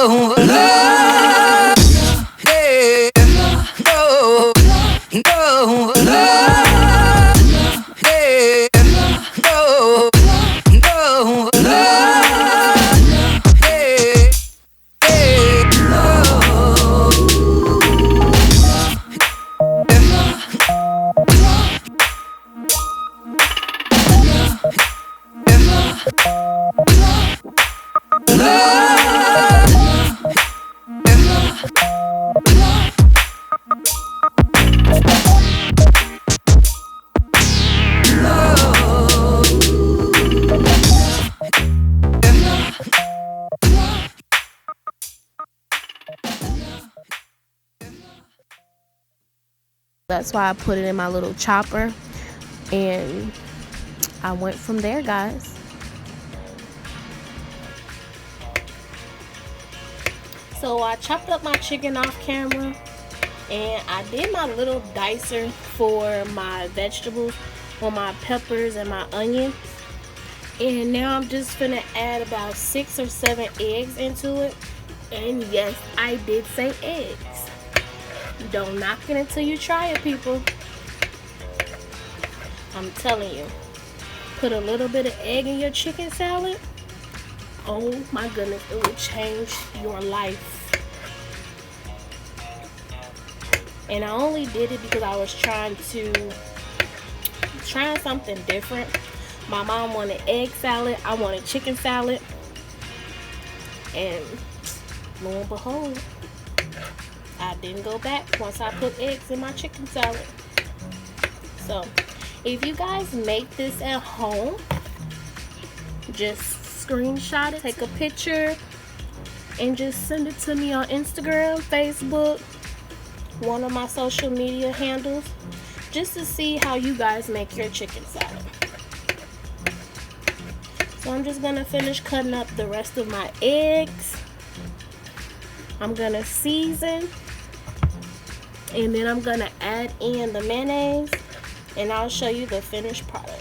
no love, yeah, no, no love, yeah, no, no love, yeah, That's why I put it in my little chopper, and I went from there, guys. So I chopped up my chicken off camera, and I did my little dicer for my vegetables, or my peppers and my onions. And now I'm just gonna add about 6 or 7 eggs into it. And yes, I did say eggs. Don't knock it until you try it, people. I'm telling you, put a little bit of egg in your chicken salad. Oh my goodness, it will change your life. And I only did it because I was trying something different. My mom wanted egg salad, I wanted chicken salad, and lo and behold, I didn't go back once I put eggs in my chicken salad. So if you guys make this at home, just screenshot it, take a picture, and just send it to me on Instagram, Facebook, one of my social media handles, just to see how you guys make your chicken salad. So I'm just gonna finish cutting up the rest of my eggs. I'm gonna season, and then I'm gonna add in the mayonnaise, and I'll show you the finished product.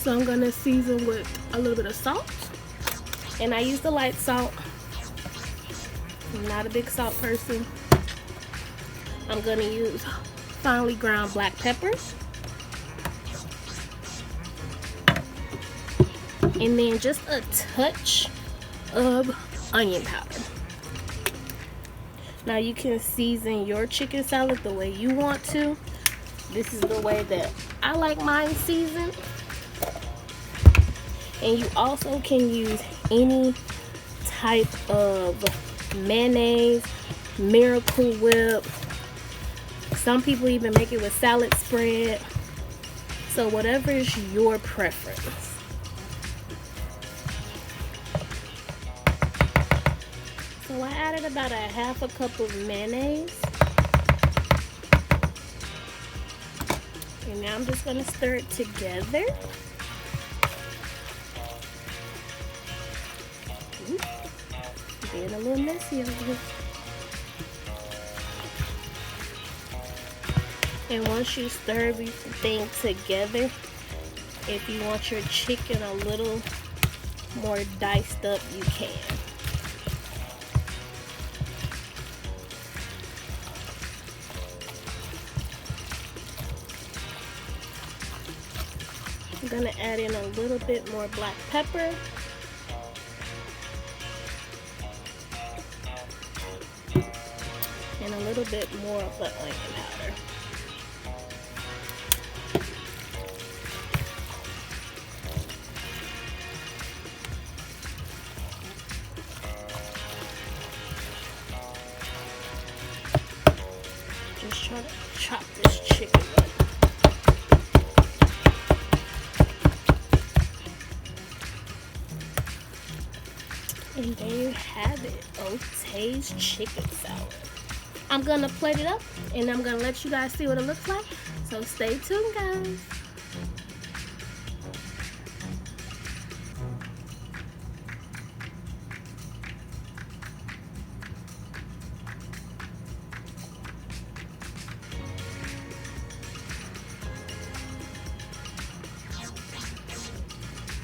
So I'm gonna season with a little bit of salt, and I use the light salt. I'm not a big salt person. I'm gonna use finely ground black peppers, and then just a touch of onion powder. Now you can season your chicken salad the way you want to. This is the way that I like mine seasoned. And you also can use any type of mayonnaise, Miracle Whip. Some people even make it with salad spread. So whatever is your preference. So I added about a half a cup of mayonnaise. And now I'm just gonna stir it together. Being a little messy over here. And once you stir everything together, if you want your chicken a little more diced up, you can. I'm gonna add in a little bit more black pepper. And a little bit more of the onion powder. Just trying to chop this chicken up. And there you have it, Otay's chicken salad. I'm gonna plate it up, and I'm gonna let you guys see what it looks like. So stay tuned, guys.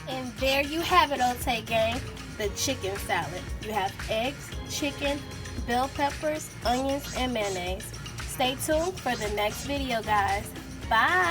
And there you have it, Ote gang, the chicken salad. You have eggs, chicken, bell peppers, onions, and mayonnaise. Stay tuned for the next video, guys. Bye!